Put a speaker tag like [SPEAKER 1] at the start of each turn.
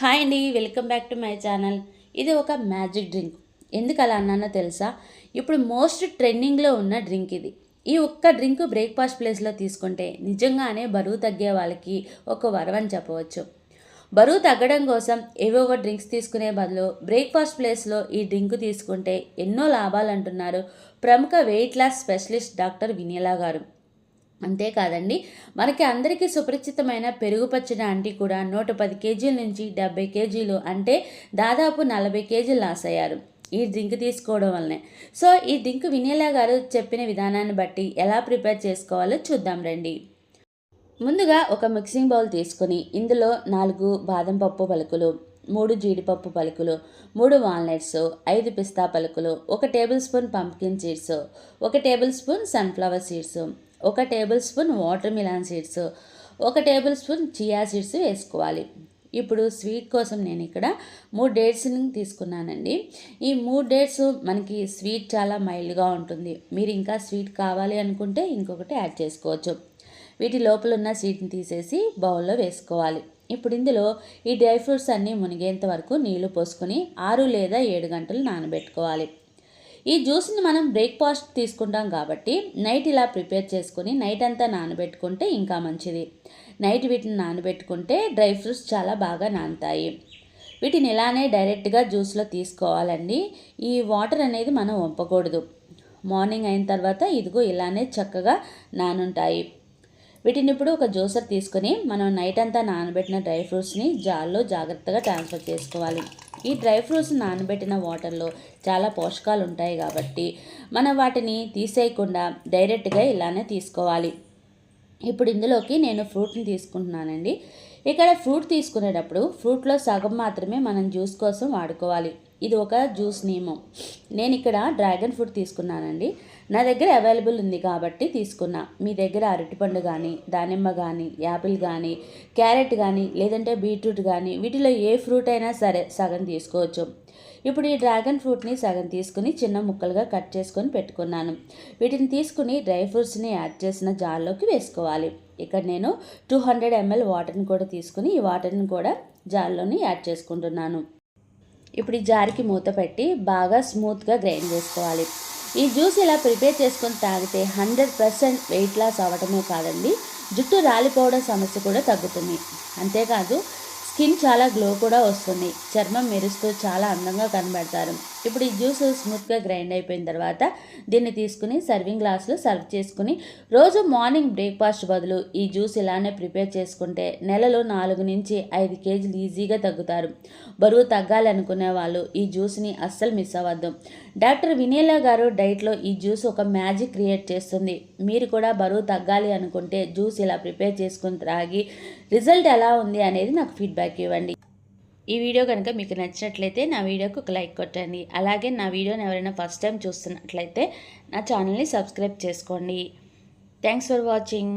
[SPEAKER 1] Hi అండి, welcome back to my channel. ఇది ఒక మ్యాజిక్ డ్రింక్. ఎందుకు అలా అన్నానో తెలుసా? ఇప్పుడు మోస్ట్ ట్రెండింగ్లో ఉన్న డ్రింక్ ఇది. ఈ ఒక్క డ్రింక్ బ్రేక్ఫాస్ట్ ప్లేస్లో తీసుకుంటే నిజంగానే బరువు తగ్గే వాళ్ళకి ఒక వరం అని చెప్పవచ్చు. బరువు తగ్గడం కోసం ఏవేవో డ్రింక్స్ తీసుకునే బదులు బ్రేక్ఫాస్ట్ ప్లేస్లో ఈ డ్రింక్ తీసుకుంటే ఎన్నో లాభాలు అంటున్నారు ప్రముఖ weight loss specialist doctor Vineela గారు. అంతేకాదండి, మనకి అందరికీ సుపరిచితమైన పెరుగు పచ్చడి ఆంటీ కూడా 110 కేజీల నుంచి 70 కేజీలు, అంటే దాదాపు 40 కేజీలు లాస్ అయ్యారు ఈ డ్రింక్ తీసుకోవడం వల్లనే. సో ఈ డ్రింక్ వినీలా గారు చెప్పిన విధానాన్ని బట్టి ఎలా ప్రిపేర్ చేసుకోవాలో చూద్దాం రండి. ముందుగా ఒక మిక్సింగ్ బౌల్ తీసుకుని ఇందులో 4 బాదం పప్పు పలుకులు, 3 జీడిపప్పు పలుకులు, 3 వాల్నట్స్, 5 పిస్తా పలుకులు, 1 tablespoon pumpkin seeds, 1 tablespoon sunflower seeds, 1 tablespoon watermelon seeds, 1 tablespoon chia seeds వేసుకోవాలి. ఇప్పుడు స్వీట్ కోసం నేను ఇక్కడ 3 డేట్స్ని తీసుకున్నానండి. ఈ 3 డేట్స్ మనకి స్వీట్ చాలా మైల్డ్గా ఉంటుంది. మీరు ఇంకా స్వీట్ కావాలి అనుకుంటే ఇంకొకటి యాడ్ చేసుకోవచ్చు. వీటి లోపల ఉన్న సీడ్ని తీసేసి బౌల్లో వేసుకోవాలి. ఇప్పుడు ఇందులో ఈ డ్రై ఫ్రూట్స్ అన్నీ మునిగేంత వరకు నీళ్లు పోసుకొని 6 లేదా 7 గంటలు నానబెట్టుకోవాలి. ఈ జ్యూస్ని మనం బ్రేక్ఫాస్ట్ తీసుకుంటాం కాబట్టి నైట్ ఇలా ప్రిపేర్ చేసుకుని నైట్ అంతా నానబెట్టుకుంటే ఇంకా మంచిది. నైట్ వీటిని నానబెట్టుకుంటే డ్రై ఫ్రూట్స్ చాలా బాగా నానుతాయి. వీటిని ఇలానే డైరెక్ట్గా జ్యూస్లో తీసుకోవాలండి. ఈ వాటర్ అనేది మనం వంపకూడదు. మార్నింగ్ అయిన తర్వాత ఇదిగో ఇలానే చక్కగా నానుంటాయి. వీటిని ఇప్పుడు ఒక జ్యూసర్ తీసుకొని మనం నైట్ అంతా నానబెట్టిన డ్రై ఫ్రూట్స్ని జార్లో జాగ్రత్తగా ట్రాన్స్ఫర్ చేసుకోవాలి. ఈ డ్రై ఫ్రూట్స్ నానబెట్టిన వాటర్లో చాలా పోషకాలు ఉంటాయి కాబట్టి మనం వాటిని తీసేయకుండా డైరెక్ట్గా ఇలానే తీసుకోవాలి. ఇప్పుడు ఇందులోకి నేను ఫ్రూట్ని తీసుకుంటున్నానండి. ఇక్కడ ఫ్రూట్ తీసుకునేటప్పుడు ఫ్రూట్లో సగం మాత్రమే మనం జ్యూస్ కోసం వాడుకోవాలి. ఇది ఒక జ్యూస్ నియమం. నేను ఇక్కడ డ్రాగన్ ఫ్రూట్ తీసుకున్నానండి. నా దగ్గర అవైలబుల్ ఉంది కాబట్టి తీసుకున్నా. మీ దగ్గర అరటిపండు కానీ, దానిమ్మ కానీ, యాపిల్ కానీ, క్యారెట్ కానీ, లేదంటే బీట్రూట్ కానీ, వీటిలో ఏ ఫ్రూట్ అయినా సరే సగం తీసుకోవచ్చు. ఇప్పుడు ఈ డ్రాగన్ ఫ్రూట్ని సగం తీసుకుని చిన్న ముక్కలుగా కట్ చేసుకొని పెట్టుకున్నాను. వీటిని తీసుకుని డ్రై ఫ్రూట్స్ని యాడ్ చేసిన జార్లోకి వేసుకోవాలి. ఇక్కడ నేను 200 ml వాటర్ని కూడా తీసుకుని ఈ వాటర్ని కూడా జార్లోని యాడ్ చేసుకుంటున్నాను. ఇప్పుడు ఈ జార్కి మూత పెట్టి బాగా స్మూత్గా గ్రైండ్ చేసుకోవాలి. ఈ జ్యూస్ ఇలా ప్రిపేర్ చేసుకొని తాగితే 100% వెయిట్ లాస్ అవ్వటమే కాదండి, జుట్టు రాలిపోవడం సమస్య కూడా తగ్గుతుంది. అంతేకాదు స్కిన్ చాలా గ్లో కూడా వస్తుంది. చర్మం మెరుస్తూ చాలా అందంగా కనబడతారు. ఇప్పుడు ఈ జ్యూస్ స్మూత్గా గ్రైండ్ అయిపోయిన తర్వాత దీన్ని తీసుకుని సర్వింగ్ గ్లాస్లో సర్వ్ చేసుకుని రోజు మార్నింగ్ బ్రేక్ఫాస్ట్ బదులు ఈ జ్యూస్ ఇలానే ప్రిపేర్ చేసుకుంటే నెలలో 4 నుంచి 5 కేజీలు ఈజీగా తగ్గుతారు. బరువు తగ్గాలి అనుకునే వాళ్ళు ఈ జ్యూస్ని అస్సలు మిస్ అవ్వద్దు. డాక్టర్ వినీలా గారు డైట్లో ఈ జ్యూస్ ఒక మ్యాజిక్ క్రియేట్ చేస్తుంది. మీరు కూడా బరువు తగ్గాలి అనుకుంటే జ్యూస్ ఇలా ప్రిపేర్ చేసుకుని త్రాగి రిజల్ట్ ఎలా ఉంది అనేది నాకు ఫీడ్బ్యాక్ ఇవ్వండి. ఈ వీడియో కనుక మీకు నచ్చినట్లయితే నా వీడియోకి ఒక లైక్ కొట్టండి. అలాగే నా వీడియోని ఎవరైనా ఫస్ట్ టైం చూస్తున్నట్లయితే నా ఛానల్ని సబ్స్క్రైబ్ చేసుకోండి. Thanks for watching.